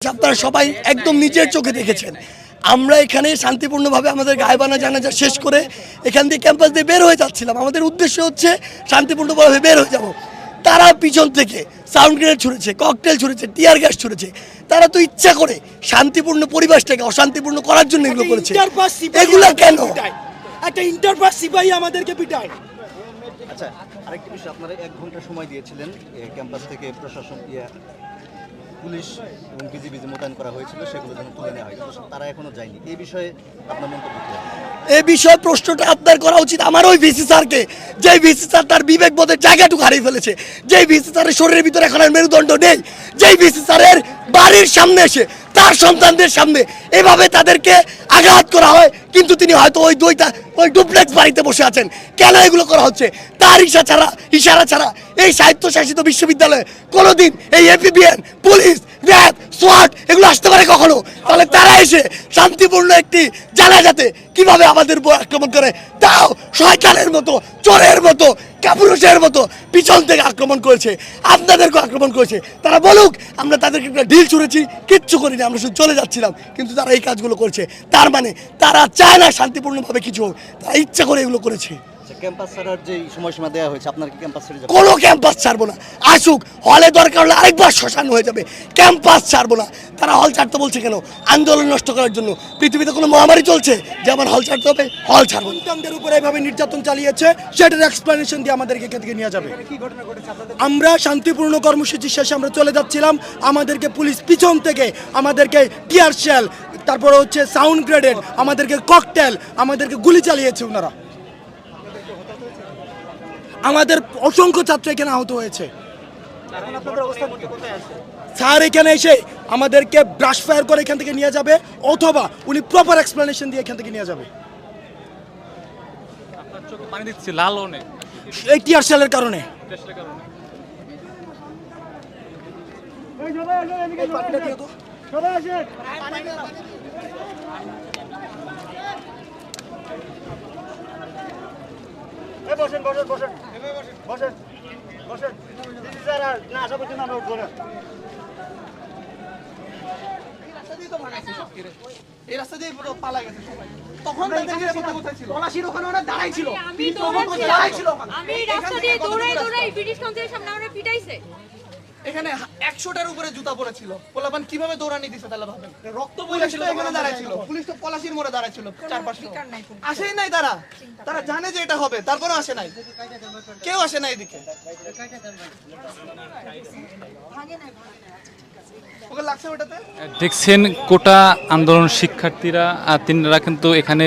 আপনারা সবাই একদম নিজের চোখে দেখেছেন। আমরা এখানে শান্তিপূর্ণভাবে আমাদের গায়েবানা জানাজা শেষ করে এখান দিয়ে ক্যাম্পাস দিয়ে বের হয়ে যাচ্ছিলাম। আমাদের উদ্দেশ্য হচ্ছে শান্তিপূর্ণভাবে বের হয়ে যাব। তারা পিছন থেকে সাউন্ড গ্রেনেড ছুড়েছে, ককটেল ছুড়েছে, টিয়ার গ্যাস ছুড়েছে। তারা তো ইচ্ছা করে শান্তিপূর্ণ পরিবেশটাকে অশান্তিপূর্ণ করার জন্য এগুলো করেছে। এগুলো কেন? একটা ইন্টারপাস সিপাহী আমাদেরকে পিটায়। আচ্ছা, আরেকটি বিষয়, আপনারা 1 ঘন্টা সময় দিয়েছিলেন ক্যাম্পাস থেকে প্রশাসন পুলিশ এবং বিজিবি যে মোতায়েন করা হয়েছিল সেগুলো যেন তুলে নেওয়া হয়, কিন্তু তারা এখনো যায়নি। এই বিষয়ে আপনার মন্তব্য কি? এই বিষয়ে প্রশ্নটা আপনার করা উচিত আমার ওই ভিসি স্যারকে, যে ভিসি স্যার তার বিবেকবোধের জায়গাটুকু হারিয়ে ফেলেছে, যেই ভিসি স্যারের শরীরের ভিতরে এখন আর মেরুদণ্ড নেই, যেই ভিসি স্যারের বাড়ির সামনে এসে তার সন্তানদের সামনে এভাবে তাদেরকে আঘাত করা হয়, কিন্তু তিনি হয়তো ওই ডুপ্লেক্স বাড়িতে বসে আছেন। কেন এগুলো করা হচ্ছে? তার ইশারা ছাড়া এই স্বায়ত্তশাসিত বিশ্ববিদ্যালয়ে কোনোদিন এই এপিবিএন, পুলিশ, র্যাব, সোয়াট এগুলো আসতে পারে কখনো? তাহলে তারা এসে শান্তিপূর্ণ একটি জানাজাতে কিভাবে আমাদের উপর আক্রমণ করে, তাও শয়তানের মতো, চোরের মতো, কাপুরুষের মতো পিছন থেকে আক্রমণ করেছে, আপনাদেরকে আক্রমণ করেছে। তারা বলুক আমরা তাদেরকে একটা ঢিল ছুঁড়েছি, কিচ্ছু করিনি, আমরা শুধু চলে যাচ্ছিলাম, কিন্তু তারা এই কাজগুলো করছে। তার মানে তারা চায় না শান্তিপূর্ণভাবে কিছু হোক, তারা ইচ্ছা করে এগুলো করেছে। ক্যাম্পাস ছাড়ার যে সময়সীমা দেওয়া হয়েছে, আপনার কি ক্যাম্পাস ছেড়ে যাবেন? কোনো ক্যাম্পাস ছাড়বো না। আসুক, হলে দরকার হলে আরেকবার শ্মশান হয়ে যাবে, ক্যাম্পাস ছাড়বো না। তারা হল ছাড়তে বলছে কেন? আন্দোলন নষ্ট করার জন্য। পৃথিবীতে কোনো মহামারী চলছে যে আমার হল ছাড়তে হবে? হল ছাড়বো না। সন্তানদের উপরে এভাবে নির্যাতন চালিয়েছে, সেটার এক্সপ্লেনেশন দিয়ে আমাদেরকে এখান থেকে নিয়ে যাবে। আমরা শান্তিপূর্ণ কর্মসূচি শেষে আমরা চলে যাচ্ছিলাম, আমাদেরকে পুলিশ পিছন থেকে আমাদেরকে টিয়ার শেল, তারপরে হচ্ছে সাউন্ড গ্রেনেড, আমাদেরকে ককটেল, আমাদেরকে গুলি চালিয়েছে ওনারা। আমাদের অসংখ্য ছাত্র এখানে আহত হয়েছে। স্যার এখানে এসে আমাদেরকে ব্রাশ ফায়ার করে এখান থেকে নিয়ে যাবে, অথবা উনি প্রপার এক্সপ্লেনেশন দিয়ে এখান থেকে নিয়ে যাবে। আপনার চোখে পানি দিচ্ছে লাল অনেক, এই টিয়ার শেলের কারণে। বসেন বসেন বসেন বসেন বসেন স্যার, আর না আসা পর্যন্ত আমরা উঠবো না। এই রাস্তা দিয়ে পুরো পালা গেছে সবাই। তখন কোথায় ছিল? পলাশির ওখানে ওরা দাঁড়াই ছিল। আমি রাস্তা দিয়ে দৌড়াই ব্রিটিশ কাউন্সিলের সামনে আমরা পিটাইছে। এখানে 100টার উপরে জুতা পড়েছিল। পোলাপান কিভাবে দৌড়ানি দিছে তাহলে ভাবেন। রক্ত বইছিল, এখানে দাঁড়াইছিল। পুলিশ তো পলাশির মোড়ে দাঁড়াইছিল চারপাশে। আসেই নাই তারা। তারা জানে যে এটা হবে, তারপরেও আসে নাই। কেউ আসে নাই এদিকে। ওকে লাগছে ওটাতে। দেখছেন কোটা আন্দোলন শিক্ষার্থীরা, তিনারা কিন্তু এখানে